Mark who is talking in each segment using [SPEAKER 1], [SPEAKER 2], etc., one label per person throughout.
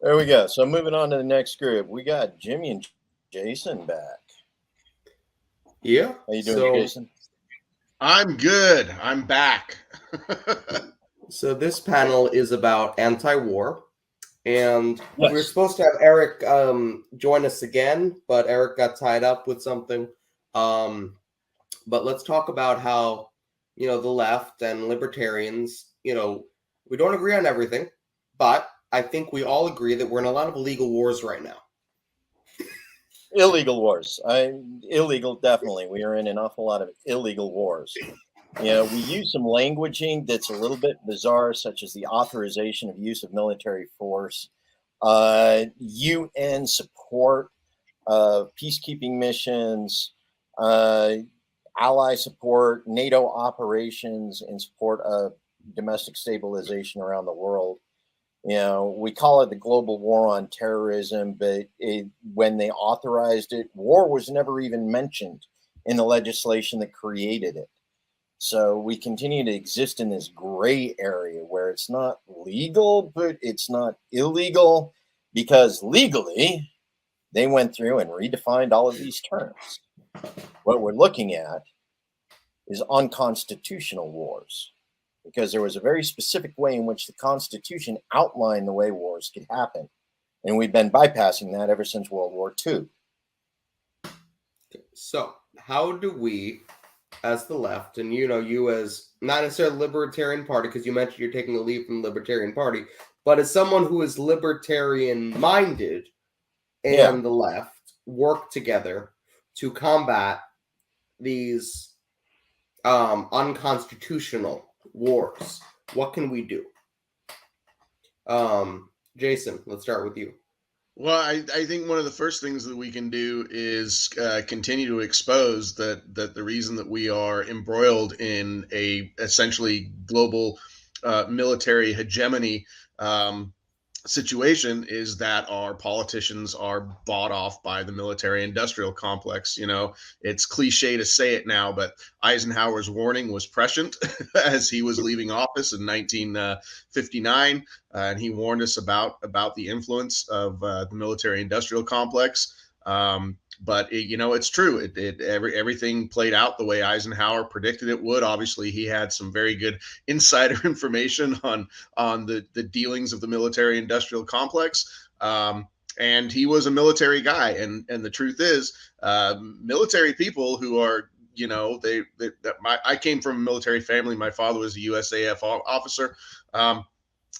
[SPEAKER 1] There we go. So moving on to the next group, we got Jimmy and Jason back.
[SPEAKER 2] Yeah.
[SPEAKER 1] How you doing, Jason?
[SPEAKER 3] I'm good. I'm back.
[SPEAKER 2] So this panel is about anti-war, and
[SPEAKER 1] Yes.
[SPEAKER 2] we were supposed to have Eric join us again, but Eric got tied up with something. But let's talk about how, the left and libertarians, we don't agree on everything, but I think we all agree that we're in a lot of illegal wars right now.
[SPEAKER 1] Illegal wars. Illegal, definitely. We are in an awful lot of illegal wars. We use some languaging that's a little bit bizarre, such as the authorization of use of military force, UN support of peacekeeping missions, ally support, NATO operations in support of domestic stabilization around the world. We call it the global war on terrorism, but when they authorized it, war was never even mentioned in the legislation that created it. So we continue to exist in this gray area where it's not legal, but it's not illegal, because legally they went through and redefined all of these terms. What we're looking at is unconstitutional wars, because there was a very specific way in which the Constitution outlined the way wars could happen. And we've been bypassing that ever since World War II.
[SPEAKER 2] So how do we, as the left, and you as not necessarily Libertarian Party, because you mentioned you're taking a leave from the Libertarian Party, but as someone who is libertarian-minded and the left, work together to combat these unconstitutional wars? What can we do? Jason, let's start with you.
[SPEAKER 3] Well, I think one of the first things that we can do is continue to expose that the reason that we are embroiled in a essentially global military hegemony situation is that our politicians are bought off by the military industrial complex. It's cliche to say it now, but Eisenhower's warning was prescient as he was leaving office in 1959, and he warned us about the influence of the military industrial complex. But it's true. Everything played out the way Eisenhower predicted it would. Obviously, he had some very good insider information on the dealings of the military-industrial complex, and he was a military guy. And the truth is, military people who are I came from a military family. My father was a USAF officer.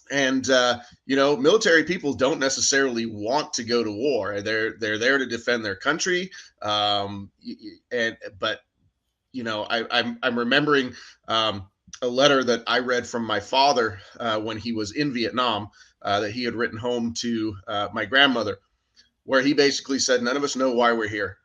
[SPEAKER 3] Military people don't necessarily want to go to war. They're there to defend their country. I'm remembering a letter that I read from my father when he was in Vietnam that he had written home to my grandmother, where he basically said, "None of us know why we're here.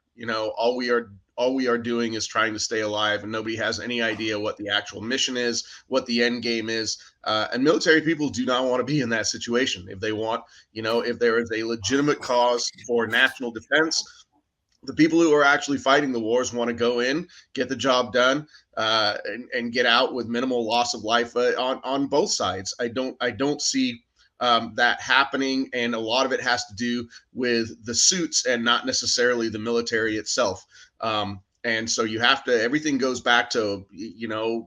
[SPEAKER 3] All we are doing is trying to stay alive, and nobody has any idea what the actual mission is, what the end game is." And military people do not want to be in that situation. If they want, if there is a legitimate cause for national defense, the people who are actually fighting the wars want to go in, get the job done, and get out with minimal loss of life on both sides. I don't see that happening, and a lot of it has to do with the suits and not necessarily the military itself. And so you have to, everything goes back to,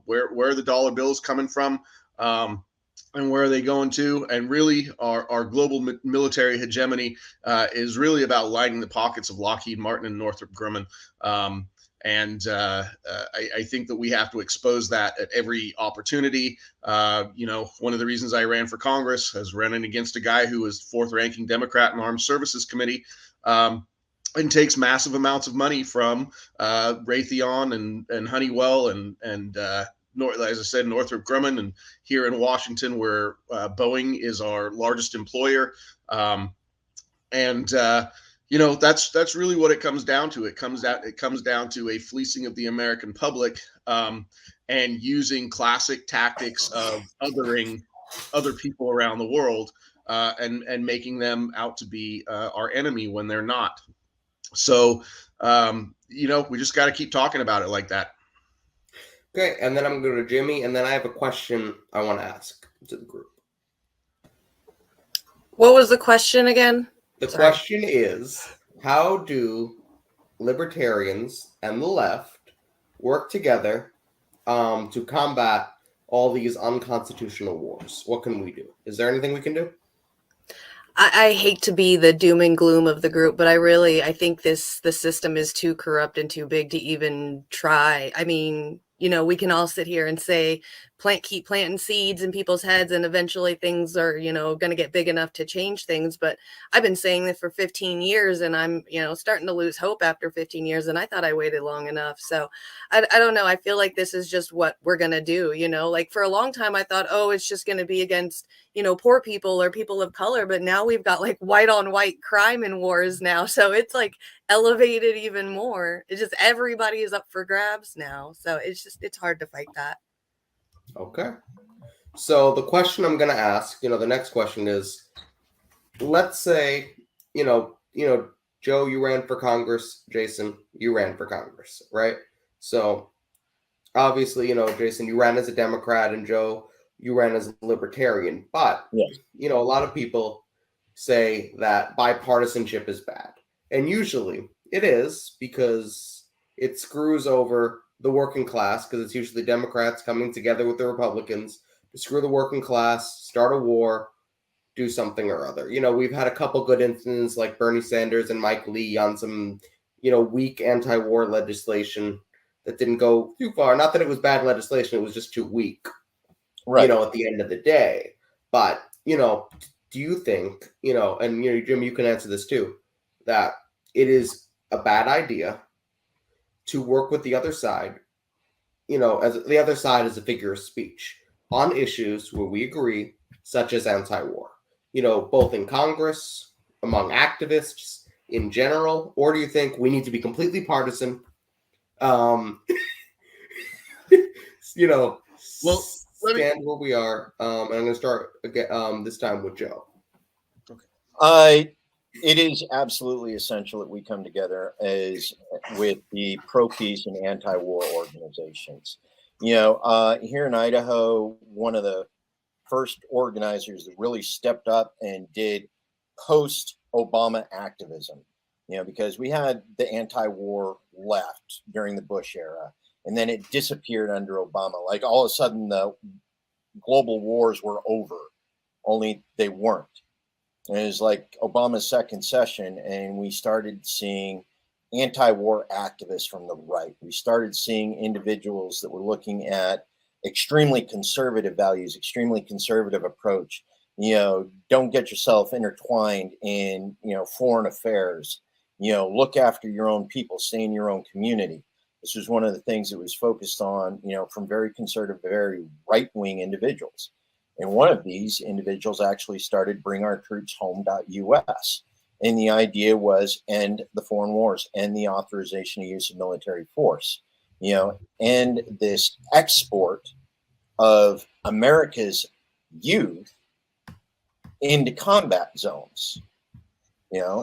[SPEAKER 3] where are the dollar bills coming from, and where are they going to? And really, our global military hegemony is really about lining the pockets of Lockheed Martin and Northrop Grumman. I think that we have to expose that at every opportunity. One of the reasons I ran for Congress is running against a guy who was fourth-ranking Democrat in the Armed Services Committee, and takes massive amounts of money from Raytheon and Honeywell and as I said, Northrop Grumman, and here in Washington, where Boeing is our largest employer. That's really what it comes down to. It comes down to a fleecing of the American public, and using classic tactics of othering other people around the world, and making them out to be our enemy when they're not. So, we just got to keep talking about it like that.
[SPEAKER 2] Okay, and then I'm going to go to Jimmy, and then I have a question I want to ask to the group.
[SPEAKER 4] What was the question again?
[SPEAKER 2] The
[SPEAKER 4] Sorry.
[SPEAKER 2] question is, how do libertarians and the left work together to combat all these unconstitutional wars? What can we do? Is there anything we can do?
[SPEAKER 4] I hate to be the doom and gloom of the group, but I think the system is too corrupt and too big to even try. I mean, we can all sit here and say, keep planting seeds in people's heads, and eventually things are, going to get big enough to change things. But I've been saying this for 15 years, and I'm, starting to lose hope after 15 years, and I thought I waited long enough. So I don't know. I feel like this is just what we're going to do, like for a long time, I thought, oh, it's just going to be against, poor people or people of color. But now we've got like white on white crime and wars now. So it's like elevated even more. It's just everybody is up for grabs now. So it's hard to fight that.
[SPEAKER 2] Okay. So the question I'm going to ask, the next question is, let's say, Joe, you ran for Congress. Jason, you ran for Congress, right? So obviously, Jason, you ran as a Democrat, and Joe, you ran as a Libertarian. But,
[SPEAKER 1] Yes.
[SPEAKER 2] a lot of people say that bipartisanship is bad. And usually it is, because it screws over the working class, because it's usually Democrats coming together with the Republicans to screw the working class, start a war, do something or other. We've had a couple good instances like Bernie Sanders and Mike Lee on some, weak anti-war legislation that didn't go too far. Not that it was bad legislation, it was just too weak,
[SPEAKER 1] Right.
[SPEAKER 2] at the end of the day. But, do you think, and, Jim, you can answer this too, that it is a bad idea to work with the other side, as the other side is a figure of speech on issues where we agree, such as anti-war, both in Congress, among activists in general? Or do you think we need to be completely partisan? Well, stand where we are. And I'm going to start again, this time with Joe.
[SPEAKER 1] It is absolutely essential that we come together as with the pro-peace and anti-war organizations. Here in Idaho, one of the first organizers that really stepped up and did post-Obama activism, because we had the anti-war left during the Bush era, and then it disappeared under Obama. Like all of a sudden, the global wars were over, only they weren't. And it was like Obama's second session, and we started seeing anti-war activists from the right. We started seeing individuals that were looking at extremely conservative values, extremely conservative approach. Don't get yourself intertwined in, foreign affairs. Look after your own people, stay in your own community. This was one of the things that was focused on, from very conservative, very right-wing individuals. And one of these individuals actually started Bring Our Troops Home.us. And the idea was end the foreign wars, end the authorization of use of military force, and this export of America's youth into combat zones.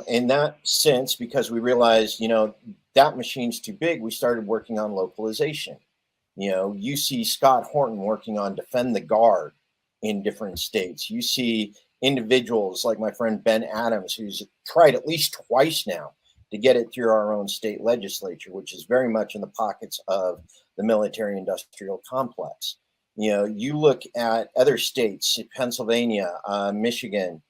[SPEAKER 1] In that sense, because we realized, that machine's too big, we started working on localization. You see Scott Horton working on Defend the Guard in different states. You see individuals like my friend Ben Adams, who's tried at least twice now to get it through our own state legislature, which is very much in the pockets of the military-industrial complex. You look at other states, Pennsylvania, Michigan,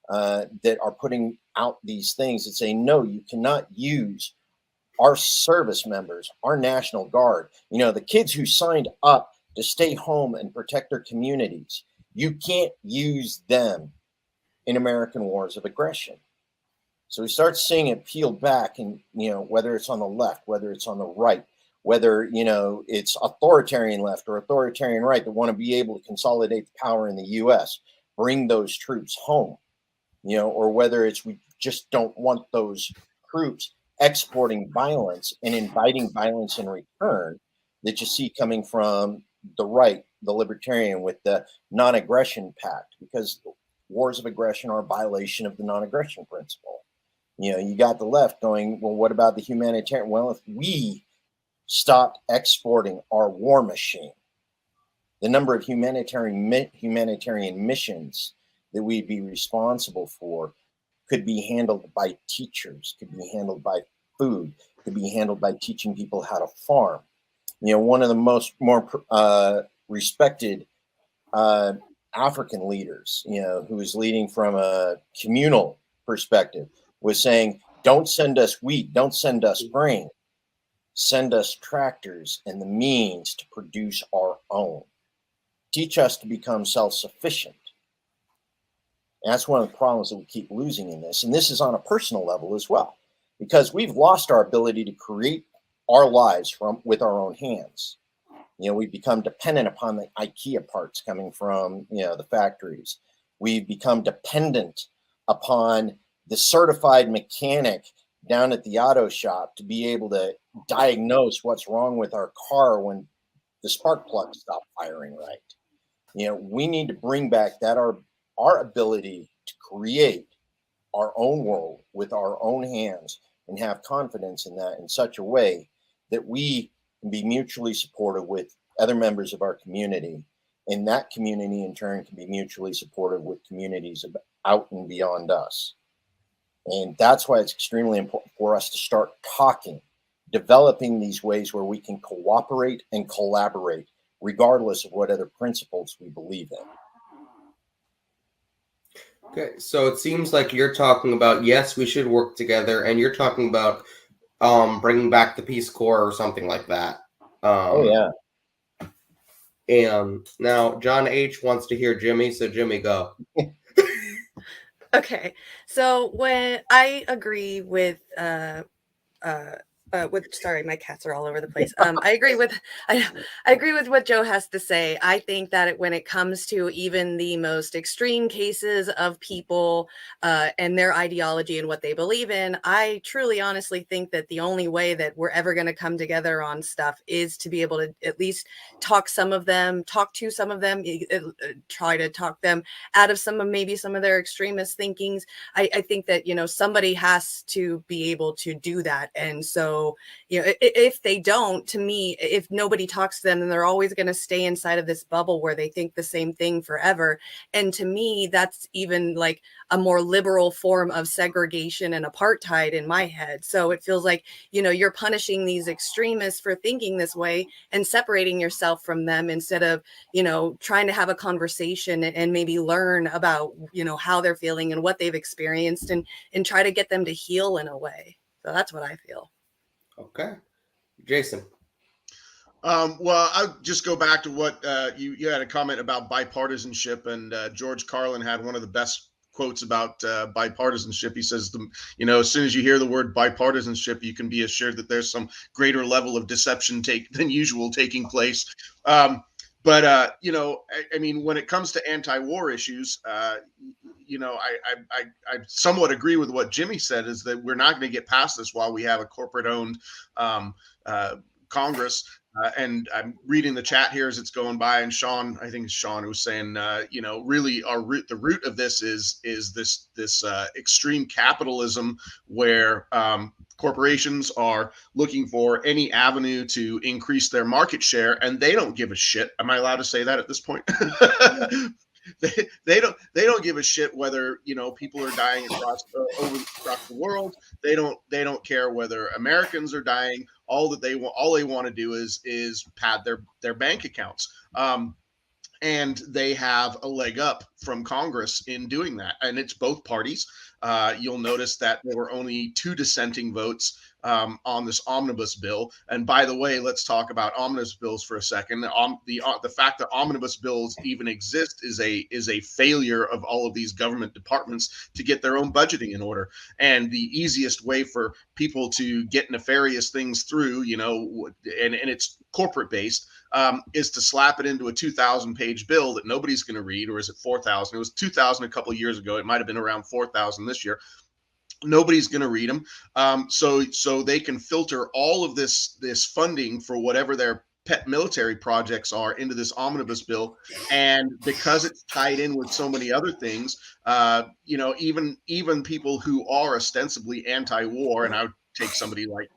[SPEAKER 1] that are putting out these things that say, no, you cannot use our service members, our National Guard, the kids who signed up to stay home and protect their communities. You can't use them in American wars of aggression. So we start seeing it peeled back, and whether it's on the left, whether it's on the right, whether it's authoritarian left or authoritarian right that want to be able to consolidate the power in the U.S., bring those troops home, or whether it's we just don't want those troops exporting violence and inviting violence in return that you see coming from the right, the libertarian, with the non-aggression pact, because wars of aggression are a violation of the non-aggression principle. You got the left going, well, what about the humanitarian? Well, if we stopped exporting our war machine, the number of humanitarian missions that we'd be responsible for could be handled by teachers, could be handled by food, could be handled by teaching people how to farm. One of the more respected African leaders, who was leading from a communal perspective, was saying, don't send us wheat, don't send us grain, send us tractors and the means to produce our own. Teach us to become self-sufficient. And that's one of the problems that we keep losing in this. And this is on a personal level as well, because we've lost our ability to create our lives with our own hands. We've become dependent upon the IKEA parts coming from, the factories. We've become dependent upon the certified mechanic down at the auto shop to be able to diagnose what's wrong with our car when the spark plug stopped firing right. We need to bring back that our ability to create our own world with our own hands and have confidence in that in such a way that we can be mutually supportive with other members of our community, and that community in turn can be mutually supportive with communities out and beyond us. And that's why it's extremely important for us to start talking, developing these ways where we can cooperate and collaborate, regardless of what other principles we believe in.
[SPEAKER 2] Okay, so it seems like you're talking about, yes, we should work together, and you're talking about bringing back the Peace Corps or something like that.
[SPEAKER 1] Oh, yeah.
[SPEAKER 2] And now John H. wants to hear Jimmy, so Jimmy, go.
[SPEAKER 4] Okay, so when I agree with sorry, my cats are all over the place. I agree with what Joe has to say. I think that when it comes to even the most extreme cases of people and their ideology and what they believe in, I truly honestly think that the only way that we're ever going to come together on stuff is to be able to at least talk to some of them, try to talk them out of some of their extremist thinkings. I think that, somebody has to be able to do that. And so, if they don't, to me, if nobody talks to them, then they're always going to stay inside of this bubble where they think the same thing forever. And to me, that's even like a more liberal form of segregation and apartheid in my head. So it feels like, you're punishing these extremists for thinking this way and separating yourself from them instead of, trying to have a conversation and maybe learn about, how they're feeling and what they've experienced and try to get them to heal in a way. So that's what I feel.
[SPEAKER 2] Okay. Jason.
[SPEAKER 3] Well, I'll just go back to what you had a comment about bipartisanship, and George Carlin had one of the best quotes about bipartisanship. He says, as soon as you hear the word bipartisanship, you can be assured that there's some greater level of deception than usual taking place. But I mean, when it comes to anti-war issues, I somewhat agree with what Jimmy said, is that we're not going to get past this while we have a corporate-owned Congress. And I'm reading the chat here as it's going by, and Sean, I think it's Sean, who was saying, really the root of this is this extreme capitalism where corporations are looking for any avenue to increase their market share, and they don't give a shit. Am I allowed to say that at this point? They don't give a shit whether people are dying across the world. They don't care whether Americans are dying. All they want to do is pad their bank accounts. And they have a leg up from Congress in doing that, and it's both parties. You'll notice that there were only 2 dissenting votes on this omnibus bill. And by the way, let's talk about omnibus bills for a second. The fact that omnibus bills even exist is a failure of all of these government departments to get their own budgeting in order. And the easiest way for people to get nefarious things through, and it's corporate based, is to slap it into a 2,000-page bill that nobody's going to read. Or is it 4,000? It was 2,000 a couple of years ago. It might have been around 4,000 this year. Nobody's going to read them. So they can filter all of this funding for whatever their pet military projects are into this omnibus bill. And because it's tied in with so many other things, even people who are ostensibly anti-war, and I would take somebody like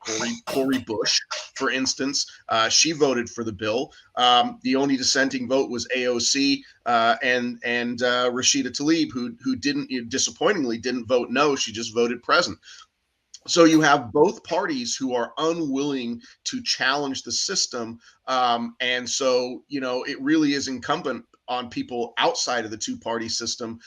[SPEAKER 3] Cori Bush, for instance, she voted for the bill. The only dissenting vote was AOC and Rashida Tlaib, who disappointingly didn't vote no. She just voted present. So you have both parties who are unwilling to challenge the system. And so, it really is incumbent on people outside of the two-party system.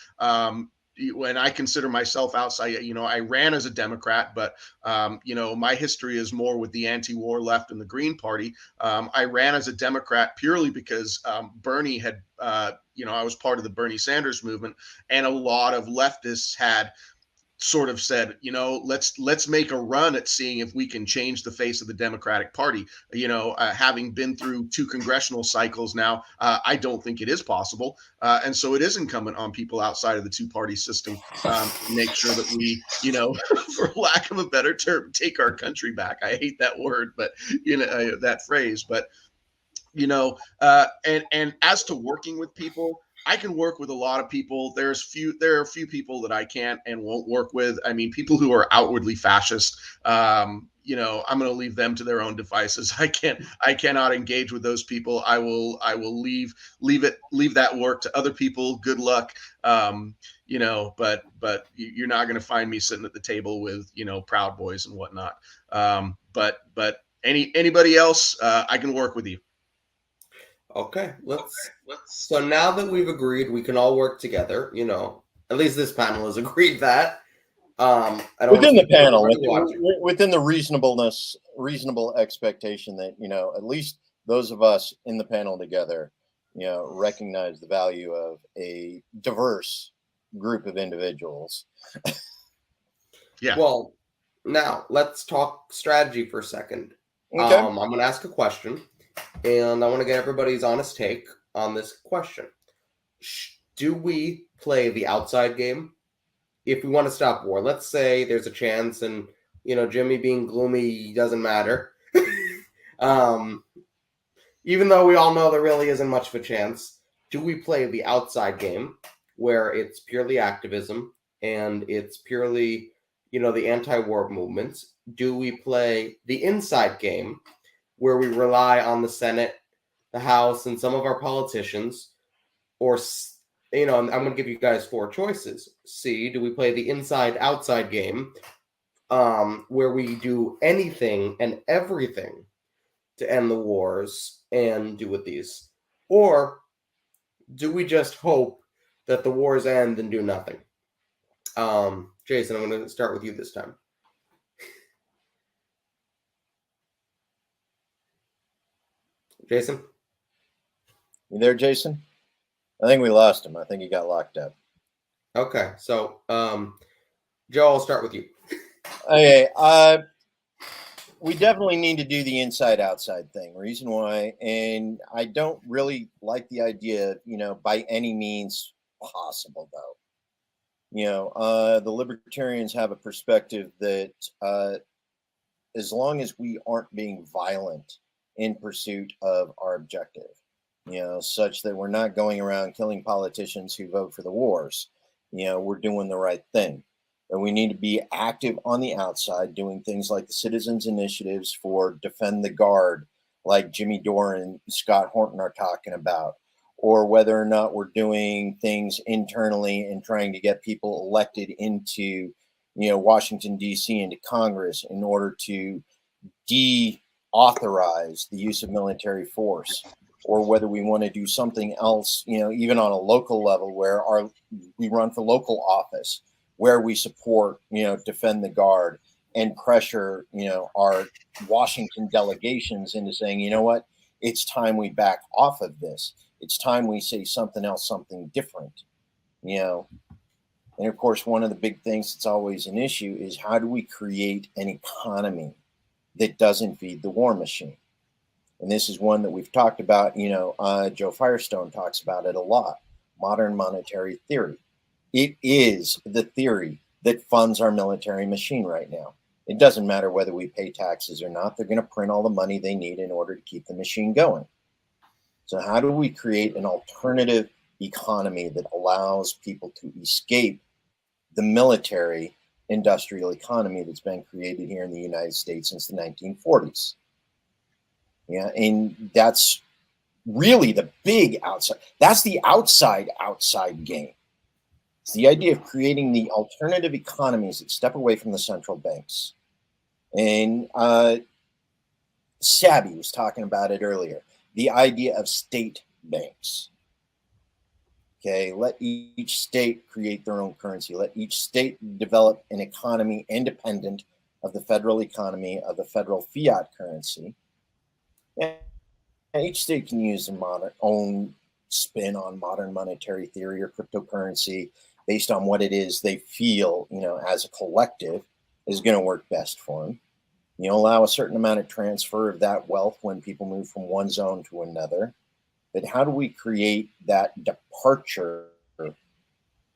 [SPEAKER 3] When I consider myself outside, I ran as a Democrat, but, my history is more with the anti-war left and the Green Party. I ran as a Democrat purely because Bernie had, I was part of the Bernie Sanders movement, and a lot of leftists had sort of said, let's make a run at seeing if we can change the face of the Democratic Party. Having been through 2 congressional cycles now, I don't think it is possible. And so it is incumbent on people outside of the two-party system to make sure that we, for lack of a better term, take our country back. I hate that word, but that phrase. But and as to working with people, I can work with a lot of people. There are a few people that I can't and won't work with. I mean, people who are outwardly fascist, I'm going to leave them to their own devices. I cannot engage with those people. I will leave that work to other people. Good luck. But you're not going to find me sitting at the table with, Proud Boys and whatnot. But anybody else, I can work with you.
[SPEAKER 2] Okay, so now that we've agreed we can all work together, at least this panel has agreed that. I don't
[SPEAKER 1] within the panel, within the reasonable expectation that, at least those of us in the panel together, recognize the value of a diverse group of individuals.
[SPEAKER 3] Yeah.
[SPEAKER 2] Well, now let's talk strategy for a second.
[SPEAKER 1] Okay.
[SPEAKER 2] I'm going to ask a question. And I want to get everybody's honest take on this question. Do we play the outside game if we want to stop war? Let's say there's a chance, and, Jimi being gloomy doesn't matter. Even though we all know there really isn't much of a chance, do we play the outside game where it's purely activism and it's purely, the anti-war movements? Do we play the inside game where we rely on the Senate, the House, and some of our politicians? Or, I'm going to give you guys 4 choices. C, do we play the inside-outside game where we do anything and everything to end the wars and do with these? Or do we just hope that the wars end and do nothing? Jason, I'm going to start with you this time. Jason?
[SPEAKER 1] You there, Jason? I think we lost him. I think he got locked up.
[SPEAKER 2] Okay, so Joe, I'll start with you.
[SPEAKER 1] Okay, we definitely need to do the inside-outside thing. Reason why, and I don't really like the idea, by any means possible, though. The Libertarians have a perspective that as long as we aren't being violent in pursuit of our objective, such that we're not going around killing politicians who vote for the wars, we're doing the right thing. And we need to be active on the outside, doing things like the citizens initiatives for Defend the Guard, like Jimmy Dore and Scott Horton are talking about, or whether or not we're doing things internally and trying to get people elected into, Washington, D.C., into Congress in order to authorize the use of military force, or whether we want to do something else, even on a local level where we run for local office, where we support, Defend the Guard and pressure, our Washington delegations into saying, you know what, it's time we back off of this. It's time we say something else, something different, And of course, one of the big things that's always an issue is how do we create an economy that doesn't feed the war machine? And this is one that we've talked about, Joe Firestone talks about it a lot, modern monetary theory. It is the theory that funds our military machine right now. It doesn't matter whether we pay taxes or not. They're going to print all the money they need in order to keep the machine going. So how do we create an alternative economy that allows people to escape the military industrial economy that's been created here in the United States since the 1940s? Yeah, and that's really the big outside. That's the outside game. It's the idea of creating the alternative economies that step away from the central banks. And Sabby was talking about it earlier. The idea of state banks. Okay, let each state create their own currency. Let each state develop an economy independent of the federal economy, of the federal fiat currency. And each state can use their own spin on modern monetary theory or cryptocurrency based on what it is they feel, as a collective is going to work best for them. Allow a certain amount of transfer of that wealth when people move from one zone to another. But how do we create that departure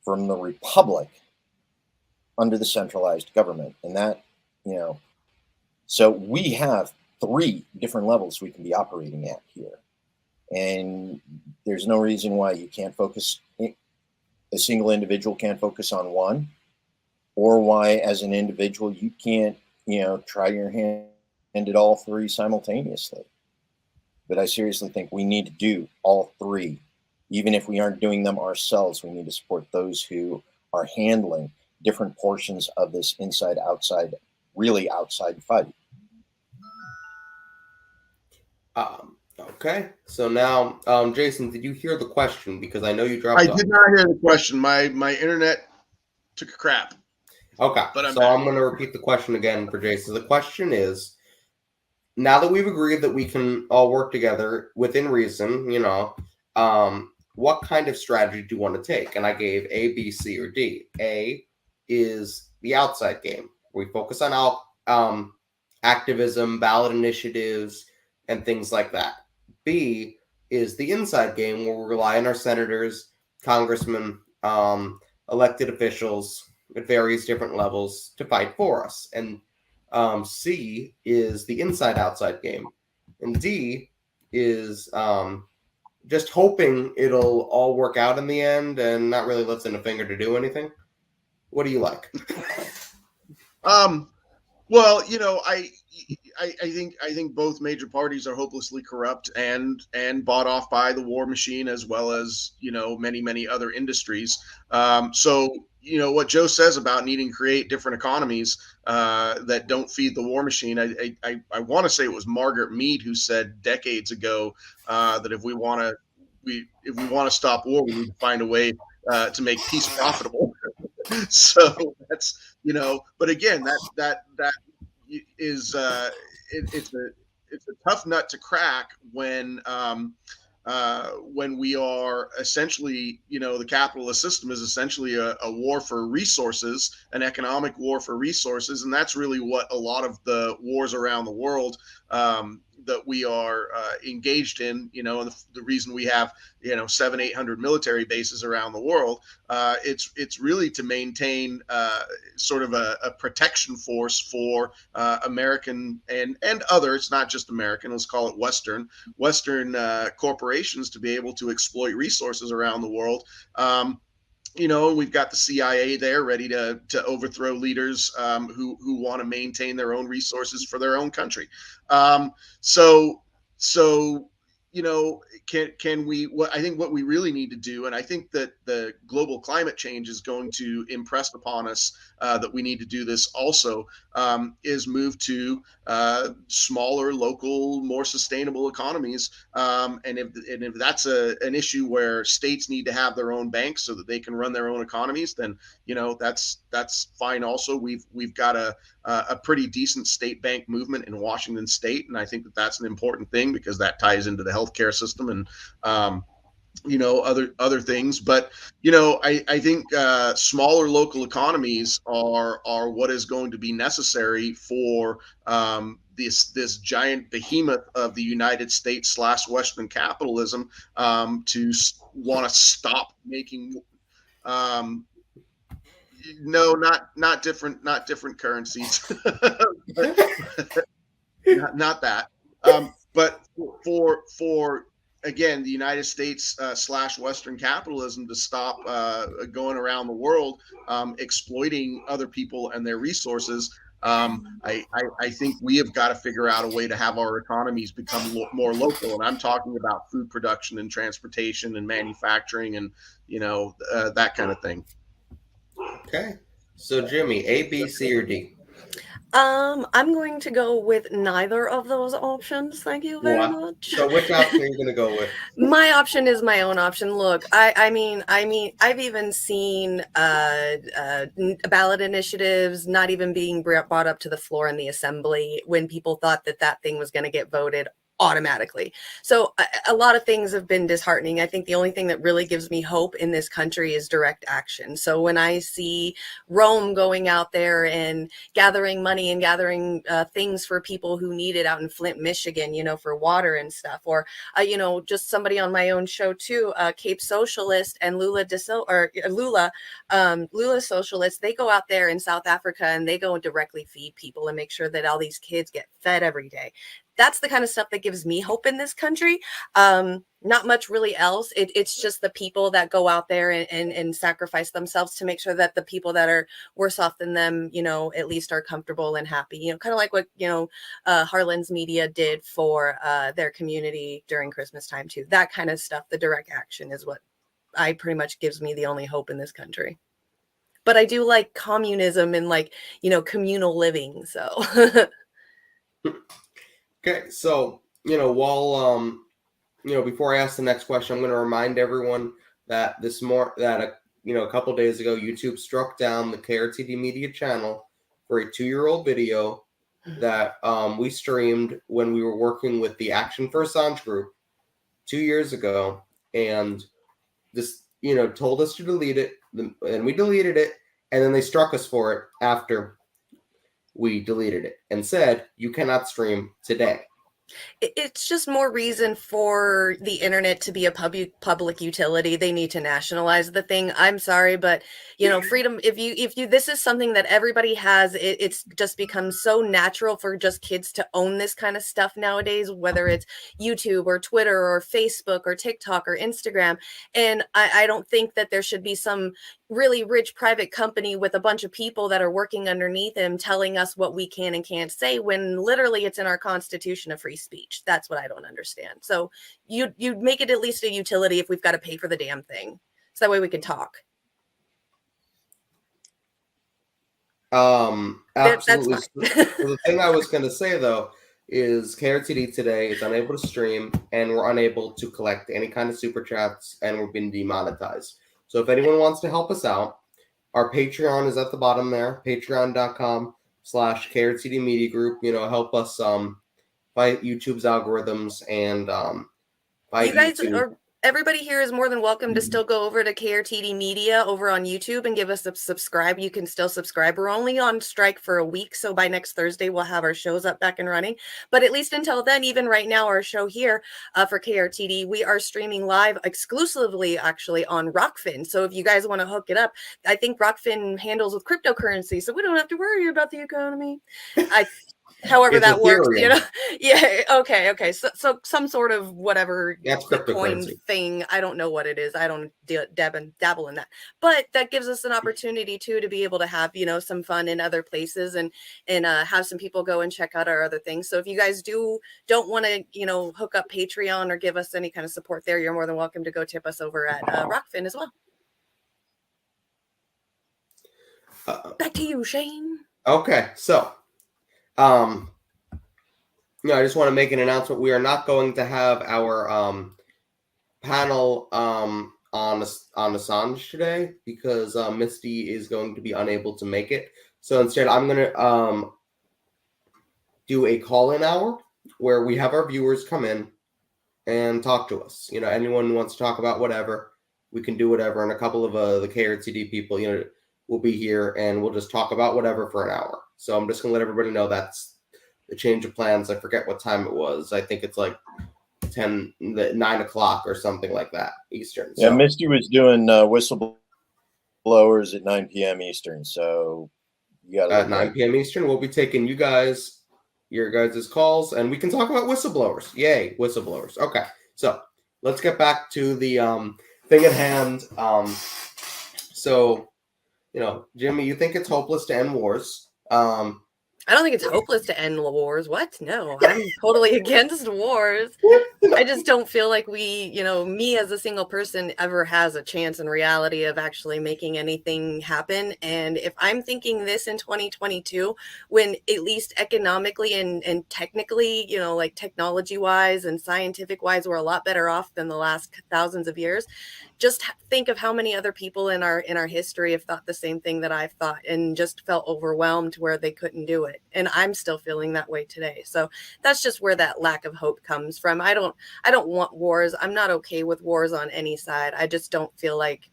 [SPEAKER 1] from the republic under the centralized government? And that, so we have 3 different levels we can be operating at here. And there's no reason why you can't focus, a single individual can't focus on one, or why as an individual you can't, try your hand at all 3 simultaneously. But I seriously think we need to do all 3. Even if we aren't doing them ourselves, we need to support those who are handling different portions of this inside-outside, really outside fight.
[SPEAKER 2] Okay. So now, Jason, did you hear the question? Because I know you dropped
[SPEAKER 3] I did not hear the question. My internet took a crap.
[SPEAKER 2] Okay.
[SPEAKER 3] But
[SPEAKER 2] I'm going to repeat the question again for Jason. The question is, now that we've agreed that we can all work together within reason, what kind of strategy do you want to take? And I gave A, B, C, or D. A is the outside game. We focus on activism, ballot initiatives, and things like that. B is the inside game, where we rely on our senators, congressmen, elected officials at various different levels to fight for us. And C is the inside-outside game. And D is just hoping it'll all work out in the end and not really lifting a finger to do anything. What do you like?
[SPEAKER 3] Well, I think both major parties are hopelessly corrupt and bought off by the war machine, as well as many other industries. So what Joe says about needing to create different economies that don't feed the war machine. I want to say it was Margaret Mead who said decades ago that if we want to stop war, we need to find a way to make peace profitable. So that's but again, that is it's a tough nut to crack when we are essentially, the capitalist system is essentially a war for resources, an economic war for resources, and that's really what a lot of the wars around the world that we are engaged in, and the reason we have 700-800 military bases around the world, it's really to maintain sort of a protection force for American and others, not just American, let's call it Western corporations, to be able to exploit resources around the world. We've got the CIA there ready to overthrow leaders who want to maintain their own resources for their own country. So can we? I think what we really need to do, and I think that the global climate change is going to impress upon us that we need to do this also, is move to smaller, local, more sustainable economies. And if that's an issue where states need to have their own banks so that they can run their own economies, then that's fine. Also, we've got a pretty decent state bank movement in Washington State, and I think that that's an important thing because that ties into the healthcare system and other things. But I think smaller local economies are what is going to be necessary for this giant behemoth of the United States / Western capitalism to want to stop making no, not different currencies. not that. But for again, the United States / Western capitalism to stop going around the world exploiting other people and their resources, I think we have got to figure out a way to have our economies become more local. And I'm talking about food production and transportation and manufacturing and, that kind of thing.
[SPEAKER 2] Okay. So Jimmy, A, B, C, or D?
[SPEAKER 4] I'm going to go with neither of those options. Thank you very much.
[SPEAKER 2] So which option are you going to go with?
[SPEAKER 4] My option is my own option. Look, I mean, I've even seen ballot initiatives not even being brought up to the floor in the assembly when people thought that thing was going to get voted automatically. So a lot of things have been disheartening. I think the only thing that really gives me hope in this country is direct action. So when I see Rome going out there and gathering money and gathering things for people who need it out in Flint, Michigan, for water and stuff, or just somebody on my own show too, Cape Socialist and Lula Socialist, they go out there in South Africa and they go and directly feed people and make sure that all these kids get fed every day. That's the kind of stuff that gives me hope in this country. Not much really else. It's just the people that go out there and sacrifice themselves to make sure that the people that are worse off than them, at least are comfortable and happy, kind of like what, Harlan's Media did for their community during Christmas time too. That kind of stuff, the direct action is what I pretty much gives me the only hope in this country. But I do like communism and communal living. So.
[SPEAKER 2] Okay, so while before I ask the next question, I'm going to remind everyone that a couple days ago, YouTube struck down the KRTD Media channel for a 2-year-old video that we streamed when we were working with the Action for Assange group 2 years ago, and this told us to delete it, and we deleted it, and then they struck us for it after we deleted it and said, you cannot stream today.
[SPEAKER 4] It's just more reason for the internet to be a public utility. They need to nationalize the thing. I'm sorry, but freedom, if you this is something that everybody has, it's just become so natural for just kids to own this kind of stuff nowadays, whether it's YouTube or Twitter or Facebook or TikTok or Instagram. And I don't think that there should be some really rich private company with a bunch of people that are working underneath him telling us what we can and can't say, when literally it's in our Constitution of free speech. That's what I don't understand. So you'd make it at least a utility if we've got to pay for the damn thing, so that way we can talk.
[SPEAKER 2] Absolutely.
[SPEAKER 4] That's fine.
[SPEAKER 2] So the thing I was going to say though is KRTD today is unable to stream, and we're unable to collect any kind of super chats, and we're being demonetized. So if anyone wants to help us out, our Patreon is at the bottom there, patreon.com/KRTD Media Group. Help us fight YouTube's algorithms and fight
[SPEAKER 4] you guys
[SPEAKER 2] YouTube.
[SPEAKER 4] Everybody here is more than welcome to still go over to KRTD Media over on YouTube and give us a subscribe. You can still subscribe. We're only on strike for a week, so by next Thursday we'll have our shows up back and running. But at least until then, even right now, our show here for KRTD, we are streaming live exclusively actually on Rockfin. So if you guys want to hook it up, I think Rockfin handles with cryptocurrency, so we don't have to worry about the economy. However
[SPEAKER 2] It's
[SPEAKER 4] that works,
[SPEAKER 2] Ethereum.
[SPEAKER 4] Yeah. Okay. So some sort of whatever
[SPEAKER 2] That's
[SPEAKER 4] Bitcoin
[SPEAKER 2] cryptocurrency
[SPEAKER 4] thing. I don't know what it is. I don't dabble in that, but that gives us an opportunity to be able to have, some fun in other places and have some people go and check out our other things. So if you guys don't want to, hook up Patreon or give us any kind of support there, you're more than welcome to go tip us over at Rockfin as well. Back to you, Shane.
[SPEAKER 2] Okay, so I just want to make an announcement. We are not going to have our panel on Assange today because Misty is going to be unable to make it. So instead, I'm going to do a call-in hour where we have our viewers come in and talk to us. Anyone who wants to talk about whatever, we can do whatever. And a couple of the KRTD people, will be here and we'll just talk about whatever for an hour. So I'm just going to let everybody know that's the change of plans. I forget what time it was. I think it's like 9 o'clock or something like that Eastern.
[SPEAKER 1] Yeah, Misty was doing whistleblowers at 9 p.m. Eastern. So you got
[SPEAKER 2] at 9 p.m. Eastern, we'll be taking your guys' calls, and we can talk about whistleblowers. Yay, whistleblowers. Okay, so let's get back to the thing at hand. So, Jimmy, you think it's hopeless to end wars.
[SPEAKER 4] I don't think it's hopeless to end wars. What? No, I'm totally against wars. I just don't feel like we, me as a single person ever has a chance in reality of actually making anything happen. And if I'm thinking this in 2022, when at least economically and technically, like technology wise and scientific wise, we're a lot better off than the last thousands of years. Just think of how many other people in our history have thought the same thing that I've thought and just felt overwhelmed where they couldn't do it. And I'm still feeling that way today. So that's just where that lack of hope comes from. I don't want wars. I'm not okay with wars on any side. I just don't feel like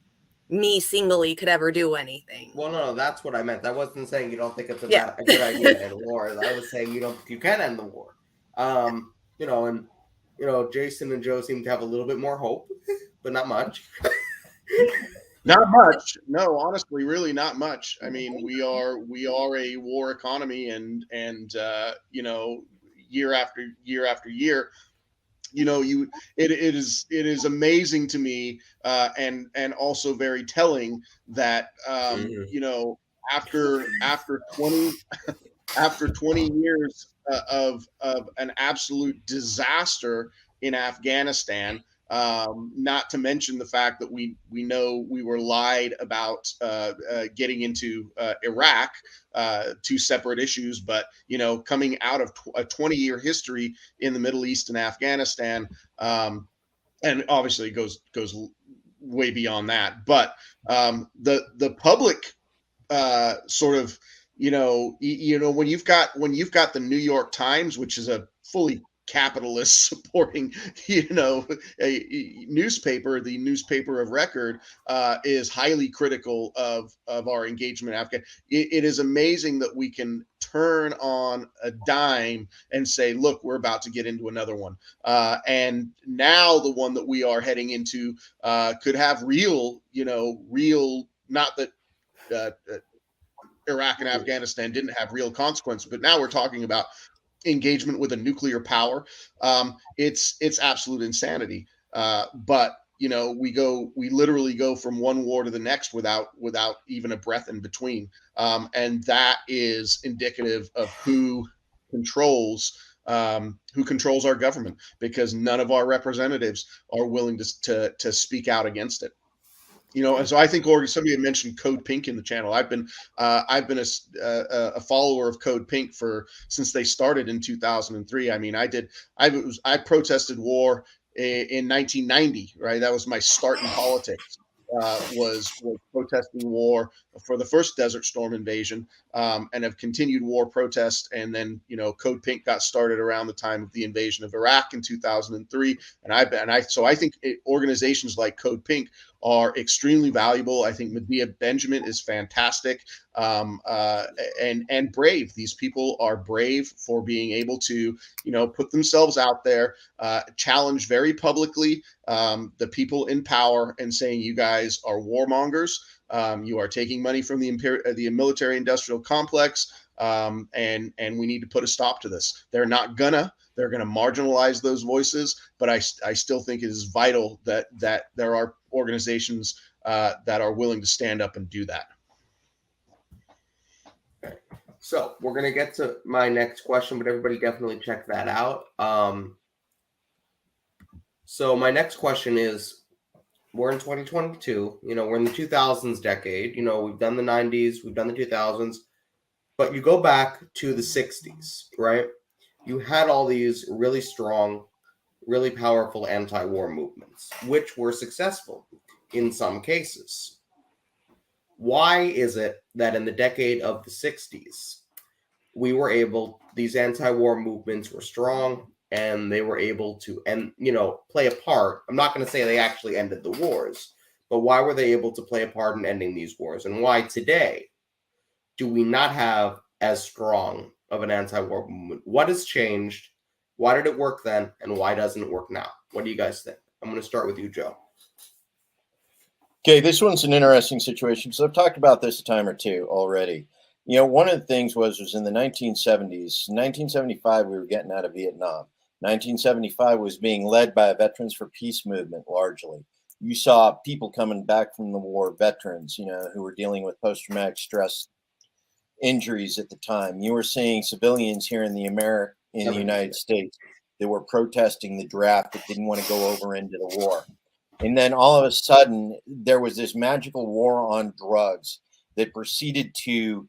[SPEAKER 4] me singly could ever do anything.
[SPEAKER 2] Well, no, that's what I meant. I wasn't saying you don't think it's a
[SPEAKER 4] Yeah.
[SPEAKER 2] good idea to end wars. I was saying you can end the war. Jason and Joe seem to have a little bit more hope, but not much.
[SPEAKER 3] Not much. No, honestly, really not much. I mean, we are a war economy, and year after year after year, it is amazing to me, and also very telling that after 20 years of an absolute disaster in Afghanistan. Not to mention the fact that we know we were lied about getting into Iraq, two separate issues, but coming out of a 20-year history in the Middle East and Afghanistan, and obviously it goes way beyond that. But the public sort of when you've got the New York Times, which is a fully capitalist supporting a newspaper, the newspaper of record, is highly critical of our engagement in Afghanistan. It is amazing that we can turn on a dime and say, look, we're about to get into another one, and now the one that we are heading into could have real, not that Iraq and Afghanistan didn't have real consequences, but now we're talking about engagement with a nuclear power. It's absolute insanity. But we literally go from one war to the next without even a breath in between. And that is indicative of who controls our government, because none of our representatives are willing to speak out against it. And so I think, somebody had mentioned Code Pink in the channel. I've been a follower of Code Pink since they started in 2003. I mean, I protested war in 1990, right? That was my start in politics. Was protesting war for the first Desert Storm invasion, and have continued war protests. And then, Code Pink got started around the time of the invasion of Iraq in 2003. So I think organizations like Code Pink are extremely valuable. I think Medea Benjamin is fantastic, and brave. These people are brave for being able to, put themselves out there, challenge very publicly the people in power and saying, you guys are warmongers. You are taking money from the military-industrial complex, and we need to put a stop to this. They're gonna marginalize those voices, but I still think it is vital that there are organizations that are willing to stand up and do that.
[SPEAKER 2] Okay. So we're going to get to my next question, but everybody definitely check that out. So my next question is, we're in 2022, we're in the 2000s decade, we've done the 90s, we've done the 2000s, but you go back to the 60s, right? You had all these really strong, really powerful anti-war movements, which were successful in some cases. Why is it that in the decade of the 60s, these anti-war movements were strong and they were able to play a part? I'm not going to say they actually ended the wars, but why were they able to play a part in ending these wars? And why today do we not have as strong of an anti-war movement? What has changed? Why did it work then? And why doesn't it work now? What do you guys think? I'm going to start with you, Joe.
[SPEAKER 1] Okay, this one's an interesting situation because I've talked about this a time or two already. One of the things was in the 1970s, 1975, we were getting out of Vietnam. 1975 was being led by a Veterans for Peace movement, largely. You saw people coming back from the war, veterans, who were dealing with post-traumatic stress injuries at the time. You were seeing civilians here in the United States that were protesting the draft that didn't want to go over into the war. And then all of a sudden, there was this magical war on drugs that proceeded to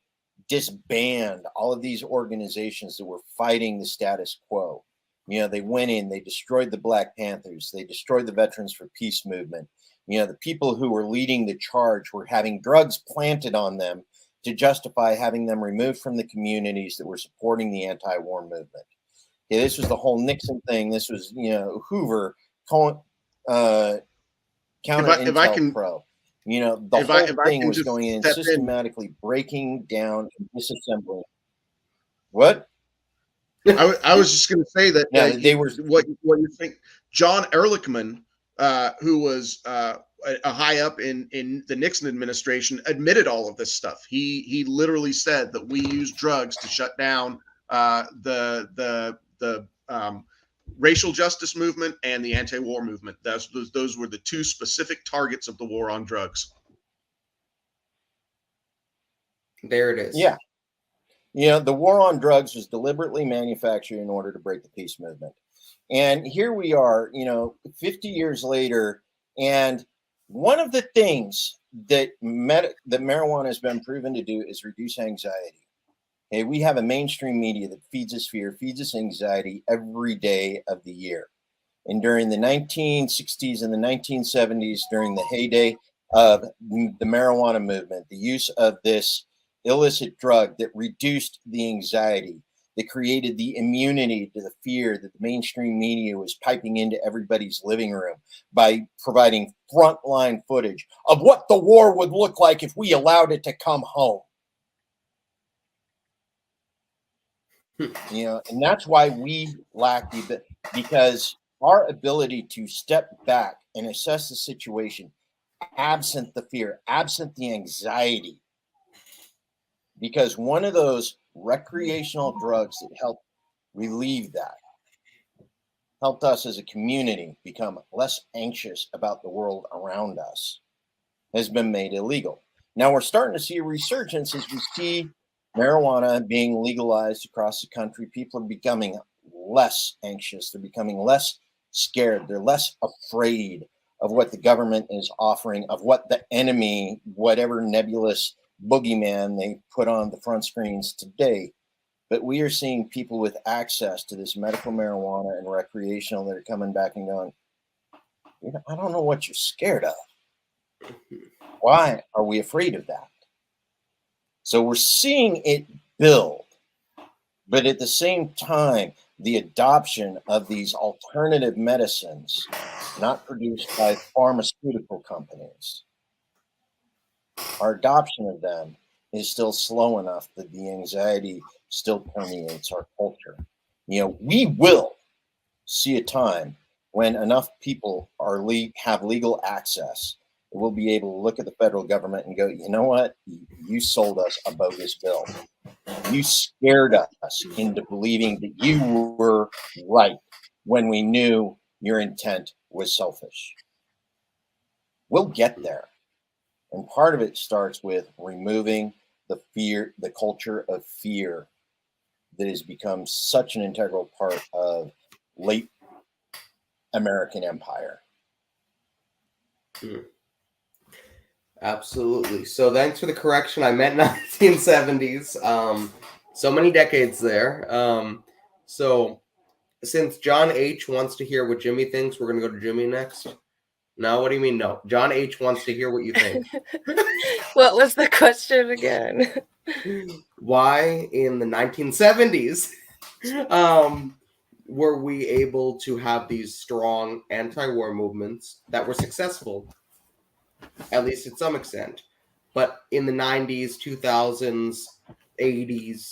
[SPEAKER 1] disband all of these organizations that were fighting the status quo. You know, they went in, they destroyed the Black Panthers, they destroyed the Veterans for Peace movement. You know, the people who were leading the charge were having drugs planted on them to justify having them removed from the communities that were supporting the anti-war movement. Okay, this was the whole Nixon thing. This was, you know, Hoover, counter-intel pro. You know, the whole thing was going in systematically breaking down and disassembling. What?
[SPEAKER 3] I was just going to say that
[SPEAKER 1] they were
[SPEAKER 3] what you think. John Ehrlichman, who was a high up in the Nixon administration, admitted all of this stuff. He literally said that we used drugs to shut down the racial justice movement and the anti-war movement. Those were the two specific targets of the war on drugs.
[SPEAKER 2] There it is.
[SPEAKER 1] Yeah. You know, the war on drugs was deliberately manufactured in order to break the peace movement. And here we are, you know, 50 years later, and one of the things that marijuana has been proven to do is reduce anxiety. Okay, we have a mainstream media that feeds us fear, feeds us anxiety every day of the year. And during the 1960s and the 1970s, during the heyday of the marijuana movement, the use of this illicit drug that reduced the anxiety, that created the immunity to the fear that the mainstream media was piping into everybody's living room by providing frontline footage of what the war would look like if we allowed it to come home. You know, and that's why we lack because our ability to step back and assess the situation, absent the fear, absent the anxiety, because one of those recreational drugs that helped relieve that, helped us as a community become less anxious about the world around us, has been made illegal. Now we're starting to see a resurgence as we see marijuana being legalized across the country. People are becoming less anxious. They're becoming less scared. They're less afraid of what the government is offering, of what the enemy, whatever nebulous boogeyman they put on the front screens today. But we are seeing people with access to this medical marijuana and recreational that are coming back and going, you know, I don't know what you're scared of. Why are we afraid of that? So we're seeing it build, but at the same time, the adoption of these alternative medicines, not produced by pharmaceutical companies, our adoption of them is still slow enough that the anxiety still permeates our culture. You know, we will see a time when enough people have legal access. We'll be able to look at the federal government and go, you know what? You sold us a bogus bill. You scared us into believing that you were right when we knew your intent was selfish. We'll get there. And part of it starts with removing the fear, the culture of fear that has become such an integral part of late American empire.
[SPEAKER 2] Absolutely. So thanks for the correction. I meant 1970s. So many decades there. So since John H wants to hear what Jimmy thinks, we're going to go to Jimmy next. No, what do you mean no? John H wants to hear what you think.
[SPEAKER 4] What was the question again?
[SPEAKER 2] Why in the 1970s were we able to have these strong anti-war movements that were successful, at least to some extent, but in the 90s, 2000s, 80s,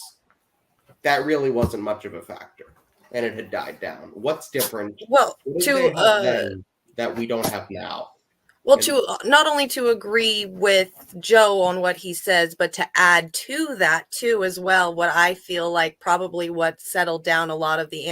[SPEAKER 2] that really wasn't much of a factor, and it had died down. What's different?
[SPEAKER 4] Well,
[SPEAKER 2] that we don't have now.
[SPEAKER 4] Well, to not only to agree with Joe on what he says, but to add to that too as well, what I feel like probably what settled down a lot of the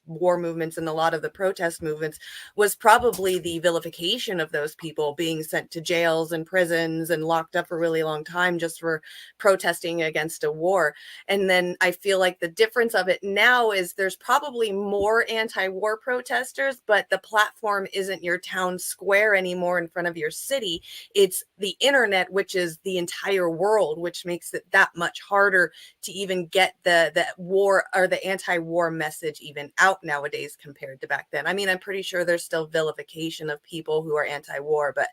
[SPEAKER 4] war movements and a lot of the protest movements was probably the vilification of those people being sent to jails and prisons and locked up for a really long time just for protesting against a war. And then I feel like the difference of it now is there's probably more anti-war protesters, but the platform isn't your town square anymore in front of your city. It's the internet, which is the entire world, which makes it that much harder to even get the war or the anti-war message even out nowadays compared to back then. I mean, I'm pretty sure there's still vilification of people who are anti-war, but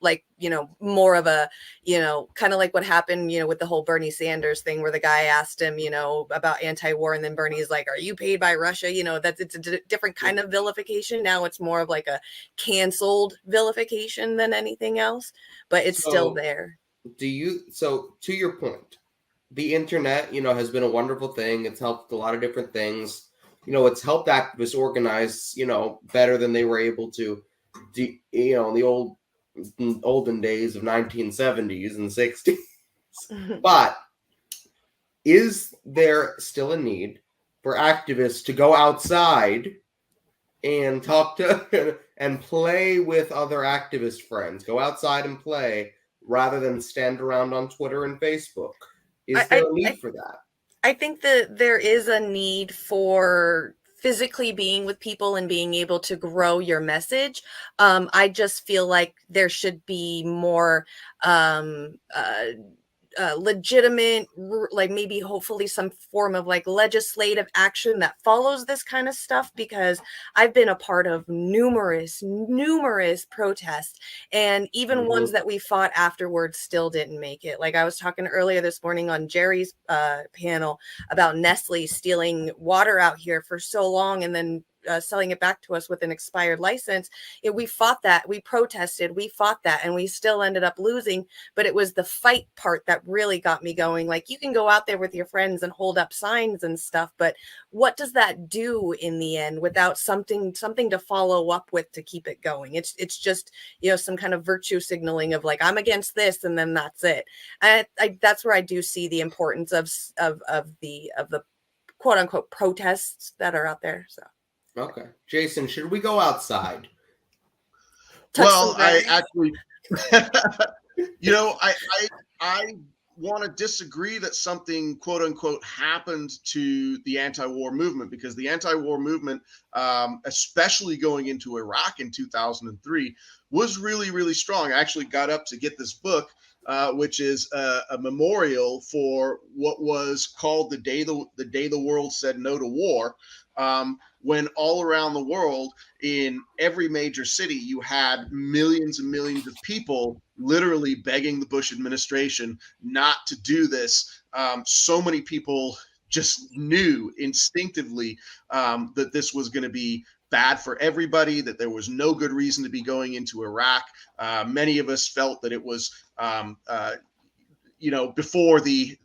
[SPEAKER 4] like, you know, more of a, you know, kind of like what happened, you know, with the whole Bernie Sanders thing where the guy asked him, you know, about anti-war, and then Bernie's like, are you paid by Russia? You know, it's a different kind of vilification. Now it's more of like a canceled vilification than anything else, but it's still there.
[SPEAKER 2] So to your point, the internet, you know, has been a wonderful thing. It's helped a lot of different things. You know, it's helped activists organize, you know, better than they were able to, you know, in the olden days of 1970s and 60s. But is there still a need for activists to go outside and talk to and play with other activist friends? Go outside and play rather than stand around on Twitter and Facebook. Is there a need for that?
[SPEAKER 4] I think that there is a need for physically being with people and being able to grow your message. I just feel like there should be more legitimate, like maybe hopefully some form of like legislative action that follows this kind of stuff, because I've been a part of numerous protests, and even ones that we fought afterwards still didn't make it. Like I was talking earlier this morning on Jerry's panel about Nestle stealing water out here for so long and then selling it back to us with an expired license. We fought that, we protested, we fought that, and we still ended up losing. But it was the fight part that really got me going. Like, you can go out there with your friends and hold up signs and stuff, but what does that do in the end without something to follow up with to keep it going? It's just, you know, some kind of virtue signaling of like, I'm against this, and then that's it. That's where I do see the importance of the quote unquote protests that are out there. So.
[SPEAKER 2] Okay. Jason, should we go outside?
[SPEAKER 3] Well, I actually, you know, I want to disagree that something quote unquote happened to the anti-war movement, because the anti-war movement, especially going into Iraq in 2003, was really, really strong. I actually got up to get this book, which is a memorial for what was called the day the world said no to war. When all around the world, in every major city, you had millions and millions of people literally begging the Bush administration not to do this. So many people just knew instinctively that this was going to be bad for everybody, that there was no good reason to be going into Iraq. Many of us felt that it was, you know, before the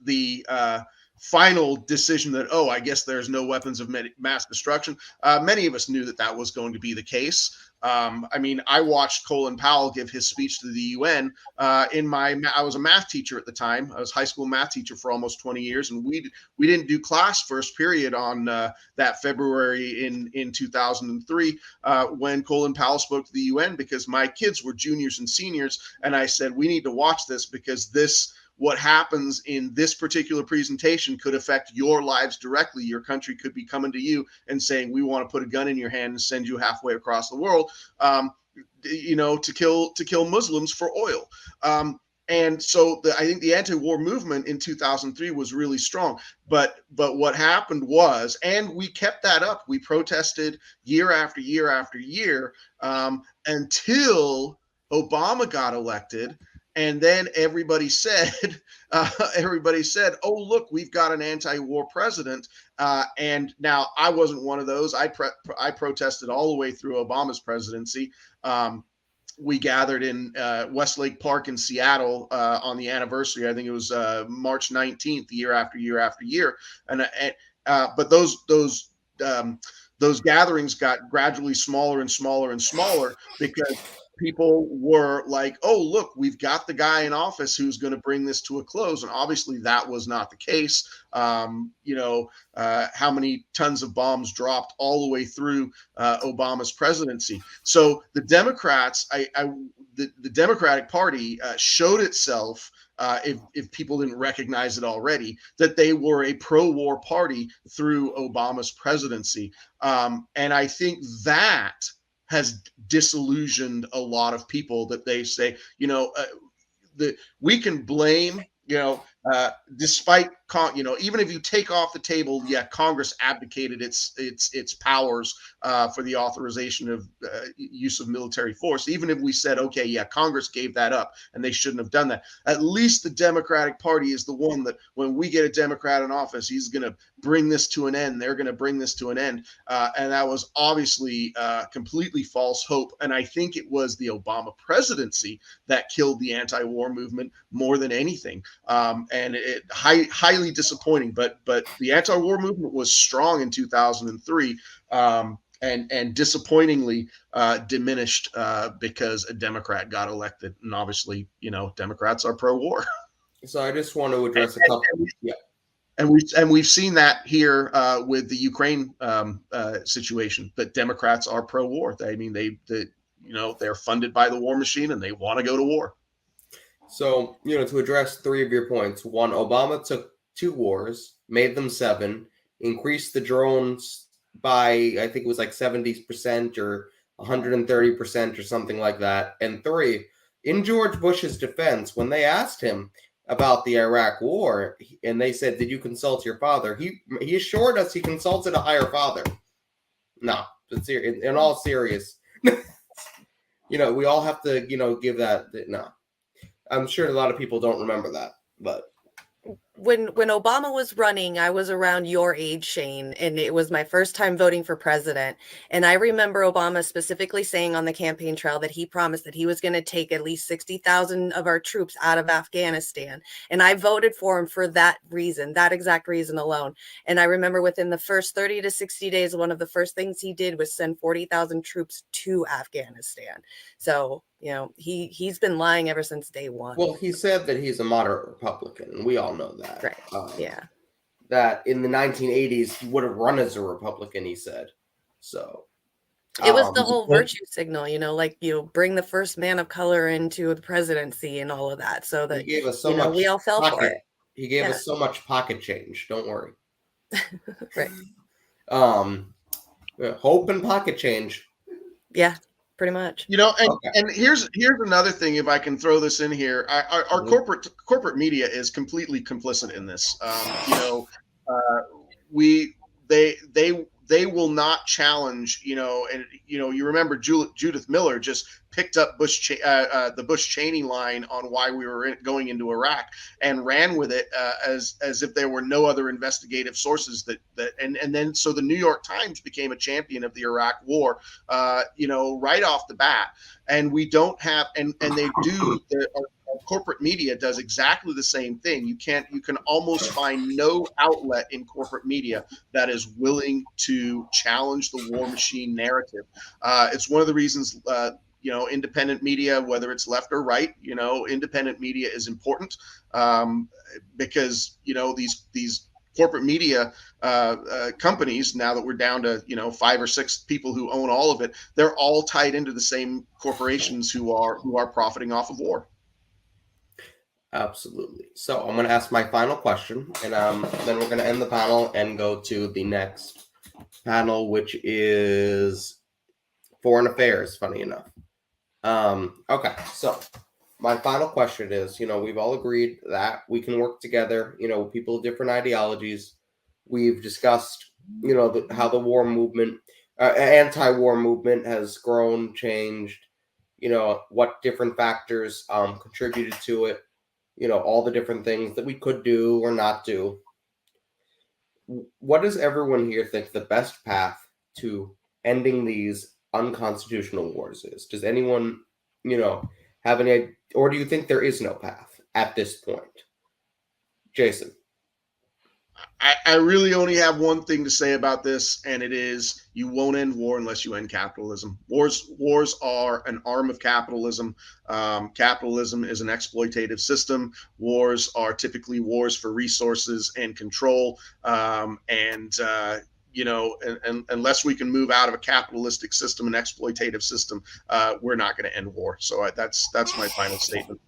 [SPEAKER 3] final decision that, oh, I guess there's no weapons of mass destruction. Many of us knew that that was going to be the case. I mean, I watched Colin Powell give his speech to the UN. I was a math teacher at the time. I was a high school math teacher for almost 20 years, and we didn't do class first period on that February in 2003 when Colin Powell spoke to the UN, because my kids were juniors and seniors, and I said, we need to watch this, because what happens in this particular presentation could affect your lives directly. Your country could be coming to you and saying, we want to put a gun in your hand and send you halfway across the world, you know, to kill Muslims for oil. And so I think the anti-war movement in 2003 was really strong. But what happened was, and we kept that up, we protested year after year after year until Obama got elected. And then everybody said, oh, look, we've got an anti-war president. And now I wasn't one of those. I protested all the way through Obama's presidency. We gathered in Westlake Park in Seattle on the anniversary. I think it was March 19th, year after year after year. But those gatherings got gradually smaller and smaller and smaller, because people were like, oh, look, we've got the guy in office who's going to bring this to a close. And obviously that was not the case. How many tons of bombs dropped all the way through Obama's presidency. So the Democrats, the Democratic Party showed itself, if people didn't recognize it already, that they were a pro-war party through Obama's presidency. And I think that has disillusioned a lot of people, that they say, we can blame, despite, even if you take off the table, Congress abdicated its powers for the authorization of use of military force. Even if we said, okay, Congress gave that up and they shouldn't have done that. At least the Democratic Party is the one that, when we get a Democrat in office, he's going to bring this to an end. They're going to bring this to an end. And that was obviously completely false hope. And I think it was the Obama presidency that killed the anti-war movement more than anything. And it highly disappointing, but the anti-war movement was strong in 2003, and disappointingly diminished because a Democrat got elected. And obviously, Democrats are pro-war.
[SPEAKER 2] So I just want to address a couple.
[SPEAKER 3] And we've seen that here with the Ukraine situation, that Democrats are pro-war. They're funded by the war machine and they want to go to war.
[SPEAKER 2] So, to address three of your points. One, Obama took 2 wars, made them 7, increased the drones by, I think it was like 70% or 130% or something like that. And 3, in George Bush's defense, when they asked him about the Iraq war, and they said, did you consult your father? He assured us he consulted a higher father. No, in all serious, we all have to, give that, no. I'm sure a lot of people don't remember that, but
[SPEAKER 4] when Obama was running, I was around your age, Shane, and it was my first time voting for president. And I remember Obama specifically saying on the campaign trail that he promised that he was going to take at least 60,000 of our troops out of Afghanistan. And I voted for him for that reason, that exact reason alone. And I remember within the first 30 to 60 days, one of the first things he did was send 40,000 troops to Afghanistan. So, he's been lying ever since day one.
[SPEAKER 2] Well, he said that he's a moderate Republican, and we all know that.
[SPEAKER 4] Right.
[SPEAKER 2] That in the 1980s, he would have run as a Republican, he said. So
[SPEAKER 4] it was the whole virtue signal, bring the first man of color into the presidency and all of that. So that,
[SPEAKER 2] he gave us so much
[SPEAKER 4] we all fell for it.
[SPEAKER 2] He gave us so much pocket change. Don't worry.
[SPEAKER 4] Right.
[SPEAKER 2] Hope and pocket change.
[SPEAKER 4] Yeah. Pretty much.
[SPEAKER 3] And here's another thing, if I can throw this in here. Our corporate media is completely complicit in this. They will not challenge, you remember Judith Miller just picked up the Bush-Cheney line on why we were going into Iraq and ran with it as if there were no other investigative sources and then so the New York Times became a champion of the Iraq war, right off the bat. And we don't have, and they do, our corporate media does exactly the same thing. You can almost find no outlet in corporate media that is willing to challenge the war machine narrative. It's one of the reasons, independent media, whether it's left or right, independent media is important because, these corporate media companies, now that we're down to 5 or 6 people who own all of it, they're all tied into the same corporations who are profiting off of war.
[SPEAKER 2] Absolutely. So I'm going to ask my final question, and then we're going to end the panel and go to the next panel, which is foreign affairs, funny enough. Okay, so my final question is, we've all agreed that we can work together, people with different ideologies. We've discussed, how the war movement, anti-war movement has grown, changed, what different factors contributed to it, all the different things that we could do or not do. What does everyone here think the best path to ending these unconstitutional wars is? Does anyone, have any, or do you think there is no path at this point? Jason?
[SPEAKER 3] I really only have one thing to say about this, and it is you won't end war unless you end capitalism. Wars are an arm of capitalism. Capitalism is an exploitative system. Wars are typically wars for resources and control. Unless we can move out of a capitalistic system, an exploitative system, we're not going to end war. So that's my final statement.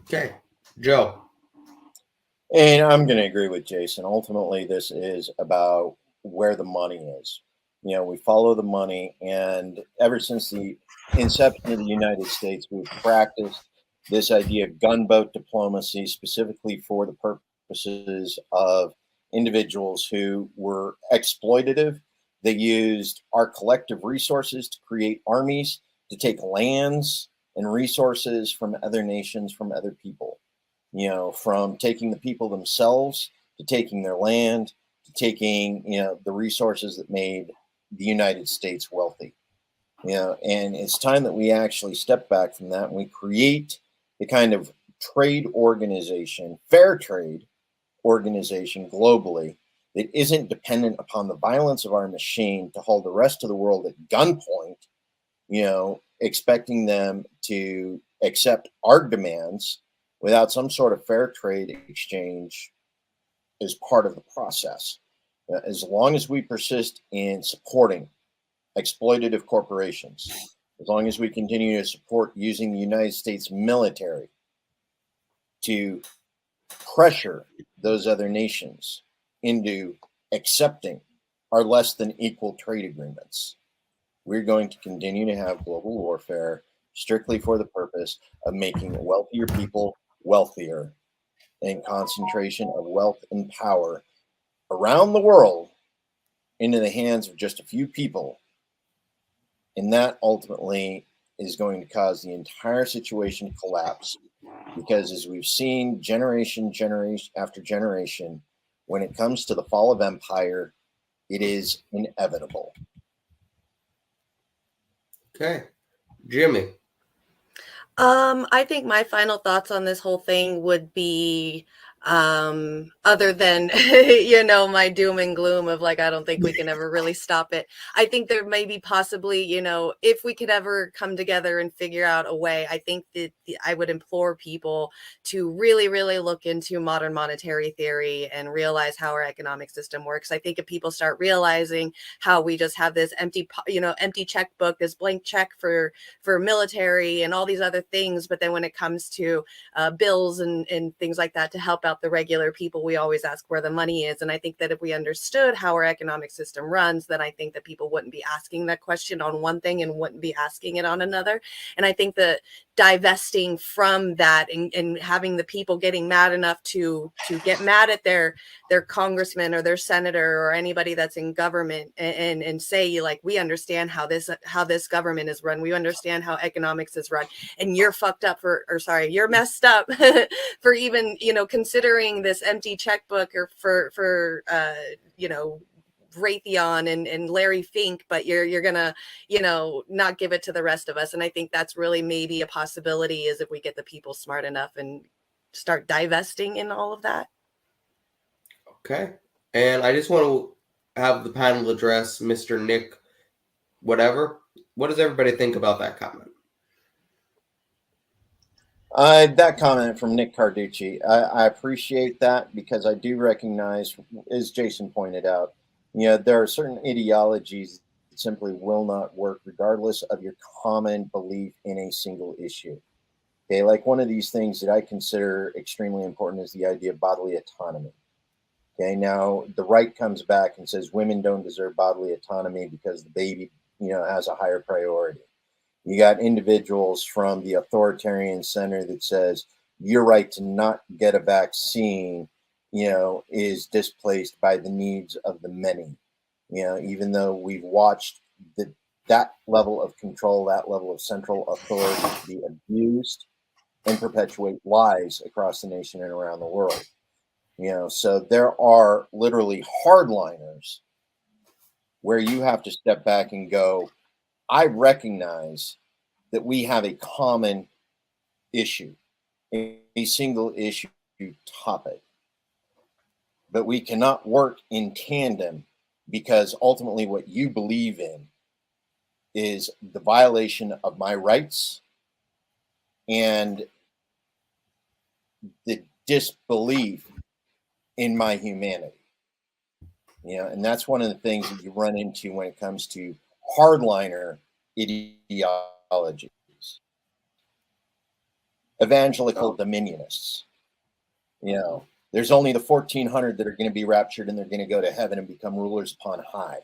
[SPEAKER 2] Okay, Joe.
[SPEAKER 1] And I'm going to agree with Jason. Ultimately, this is about where the money is. We follow the money, and ever since the inception of the United States, we've practiced this idea of gunboat diplomacy specifically for the purposes of individuals who were exploitative. They used our collective resources to create armies, to take lands and resources from other nations, from other people. From taking the people themselves to taking their land to taking, the resources that made the United States wealthy. And it's time that we actually step back from that and we create the kind of trade organization, fair trade organization globally that isn't dependent upon the violence of our machine to hold the rest of the world at gunpoint, expecting them to accept our demands without some sort of fair trade exchange as part of the process. As long as we persist in supporting exploitative corporations, as long as we continue to support using the United States military to pressure those other nations into accepting our less than equal trade agreements, we're going to continue to have global warfare strictly for the purpose of making wealthier people wealthier and concentration of wealth and power around the world into the hands of just a few people. And that ultimately is going to cause the entire situation to collapse, because as we've seen generation after generation, when it comes to the fall of empire, it is inevitable.
[SPEAKER 2] Okay, Jimmy.
[SPEAKER 4] I think my final thoughts on this whole thing would be, other than, my doom and gloom of like, I don't think we can ever really stop it. I think there may be possibly, if we could ever come together and figure out a way, I think that I would implore people to really, really look into modern monetary theory and realize how our economic system works. I think if people start realizing how we just have this empty checkbook, this blank check for military and all these other things, but then when it comes to bills and things like that to help out the regular people, we always ask where the money is. And I think that if we understood how our economic system runs, then I think that people wouldn't be asking that question on one thing and wouldn't be asking it on another. And I think that divesting from that and having the people getting mad enough to get mad at their congressman or their senator or anybody that's in government and say, like, we understand how this government is run, we understand how economics is run, and you're fucked up you're messed up for even considering this empty checkbook or for Raytheon and Larry Fink, but you're gonna not give it to the rest of us. And I think that's really maybe a possibility, is if we get the people smart enough and start divesting in all of that.
[SPEAKER 2] Okay, and I just want to have the panel address Mr. Nick whatever. What does everybody think about that comment?
[SPEAKER 1] That comment from Nick Carducci, I appreciate that, because I do recognize, as Jason pointed out, there are certain ideologies that simply will not work regardless of your common belief in a single issue. Okay, like one of these things that I consider extremely important is the idea of bodily autonomy. Okay, now the right comes back and says women don't deserve bodily autonomy because the baby, has a higher priority. You got individuals from the authoritarian center that says your right to not get a vaccine, is displaced by the needs of the many. Even though we've watched that level of control, that level of central authority be abused and perpetuate lies across the nation and around the world. So there are literally hardliners where you have to step back and go, I recognize that we have a common issue, a single issue topic. but we cannot work in tandem, because ultimately what you believe in is the violation of my rights and the disbelief in my humanity. And that's one of the things that you run into when it comes to hardliner ideologies, evangelical dominionists. There's only the 1,400 that are going to be raptured, and they're going to go to heaven and become rulers upon high.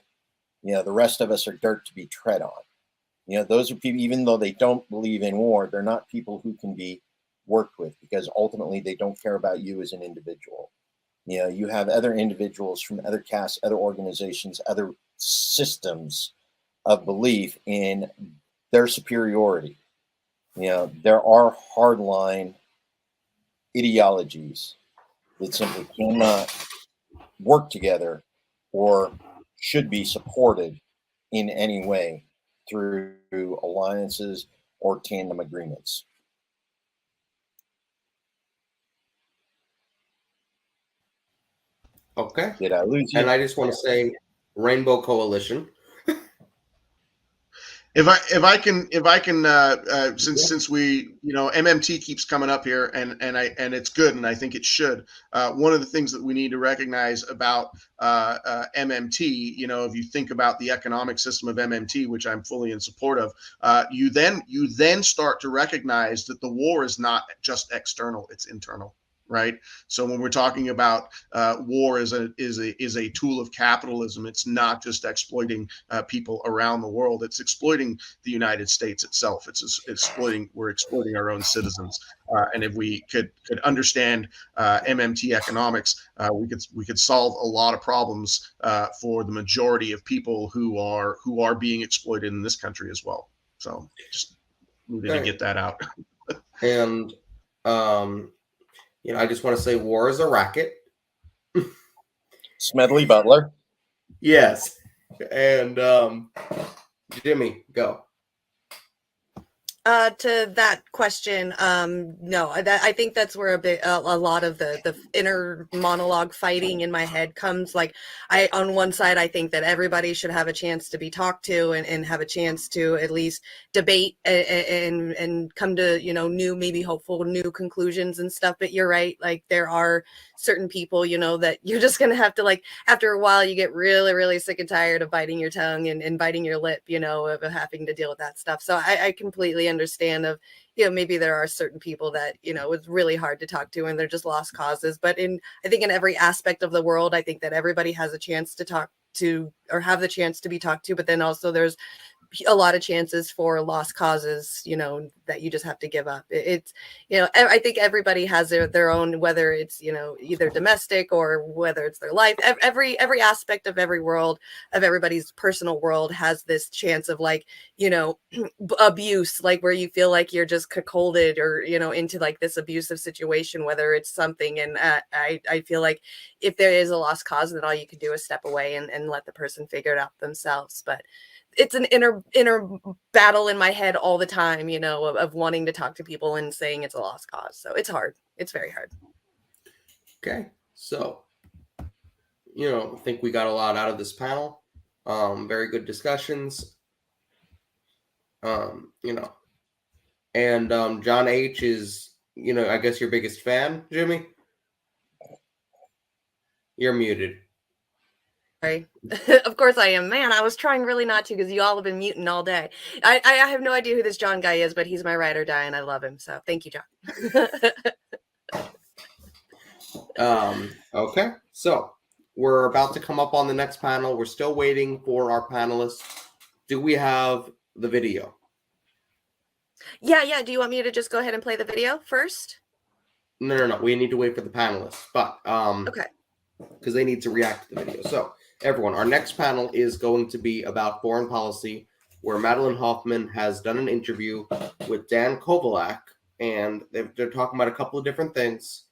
[SPEAKER 1] The rest of us are dirt to be tread on. Those are people, even though they don't believe in war, they're not people who can be worked with, because ultimately they don't care about you as an individual. You have other individuals from other castes, other organizations, other systems of belief in their superiority. There are hardline ideologies that simply cannot work together or should be supported in any way through alliances or tandem agreements.
[SPEAKER 2] Okay.
[SPEAKER 1] Did I lose you?
[SPEAKER 2] And I just want to say Rainbow Coalition.
[SPEAKER 3] If I can, since we, MMT keeps coming up here, and it's good, and I think it should. One of the things that we need to recognize about MMT, if you think about the economic system of MMT, which I'm fully in support of, you then start to recognize that the war is not just external; it's internal. Right. So when we're talking about war is a tool of capitalism, it's not just exploiting people around the world. It's exploiting the United States itself. We're exploiting our own citizens. And if we could understand MMT economics, we could solve a lot of problems for the majority of people who are being exploited in this country as well. So just needed to get that out.
[SPEAKER 2] And I just want to say war is a racket.
[SPEAKER 1] Smedley Butler.
[SPEAKER 2] Yes. And Jimmy, go.
[SPEAKER 4] To that question, no, I think that's where a lot of the inner monologue fighting in my head comes. Like, on one side, I think that everybody should have a chance to be talked to and have a chance to at least debate and come to, new, maybe hopeful new conclusions and stuff. But you're right. Like, there are certain people, that you're just going to have to, like, after a while, you get really, really sick and tired of biting your tongue and biting your lip, of having to deal with that stuff. So I completely understand of, maybe there are certain people that, it's really hard to talk to and they're just lost causes. But I think in every aspect of the world, I think that everybody has a chance to talk to or have the chance to be talked to. But then also there's a lot of chances for lost causes, that you just have to give up. It's, I think everybody has their own, whether it's, either domestic or whether it's their life, every aspect of every world, of everybody's personal world has this chance of, like, abuse, like where you feel like you're just cuckolded or, into like this abusive situation, whether it's something. And I feel like if there is a lost cause, then all you can do is step away and let the person figure it out themselves. But it's an inner battle in my head all the time, of wanting to talk to people and saying it's a lost cause. So it's hard. It's very hard.
[SPEAKER 2] Okay. So, I think we got a lot out of this panel. Very good discussions. And John H. is, I guess your biggest fan, Jimmy? You're muted.
[SPEAKER 4] Of course I am. Man, I was trying really not to, because you all have been muting all day. I have no idea who this John guy is, but he's my ride or die and I love him. So thank you,
[SPEAKER 2] John. Okay. So we're about to come up on the next panel. We're still waiting for our panelists. Do we have the video?
[SPEAKER 4] Yeah. Do you want me to just go ahead and play the video first?
[SPEAKER 2] No. We need to wait for the panelists. But
[SPEAKER 4] okay.
[SPEAKER 2] Because they need to react to the video. So everyone, our next panel is going to be about foreign policy, where Madeline Hoffman has done an interview with Dan Kovalak, and they're talking about a couple of different things,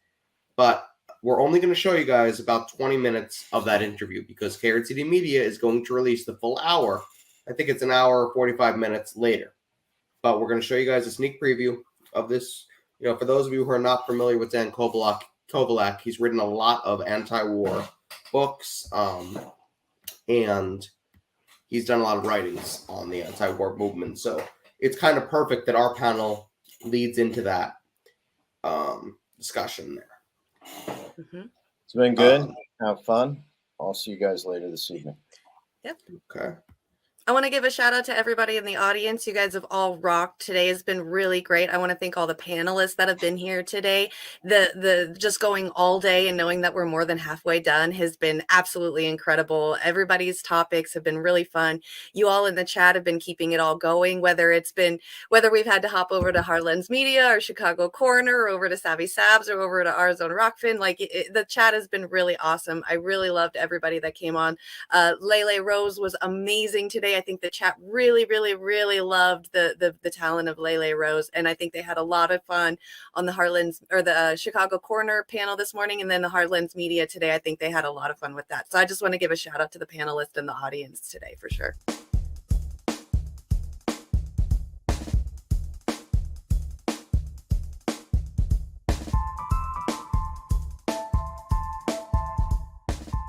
[SPEAKER 2] but we're only going to show you guys about 20 minutes of that interview because KRTD Media is going to release the full hour. I think it's an hour, 45 minutes later, but we're going to show you guys a sneak preview of this. For those of you who are not familiar with Dan Kovalak, Kovalek. He's written a lot of anti-war books, and he's done a lot of writings on the anti-war movement. So it's kind of perfect that our panel leads into that discussion there.
[SPEAKER 4] Mhm.
[SPEAKER 1] It's been good. Have fun. I'll see you guys later this evening.
[SPEAKER 2] Okay.
[SPEAKER 4] I want to give a shout out to everybody in the audience. You guys have all rocked. Today has been really great. I want to thank all the panelists that have been here today. The just going all day and knowing that we're more than halfway done has been absolutely incredible. Everybody's topics have been really fun. You all in the chat have been keeping it all going, whether we've had to hop over to Heartlands Media or Chicago Corner or over to Savvy Sabs or over to Our Zone Rockfin. The chat has been really awesome. I really loved everybody that came on. Lele Rose was amazing today. I think the chat really, really, really loved the talent of Lele Rose, and I think they had a lot of fun on the Heartlands or the Chicago Corner panel this morning, and then the Heartlands Media today. I think they had a lot of fun with that. So I just want to give a shout out to the panelists and the audience today for sure.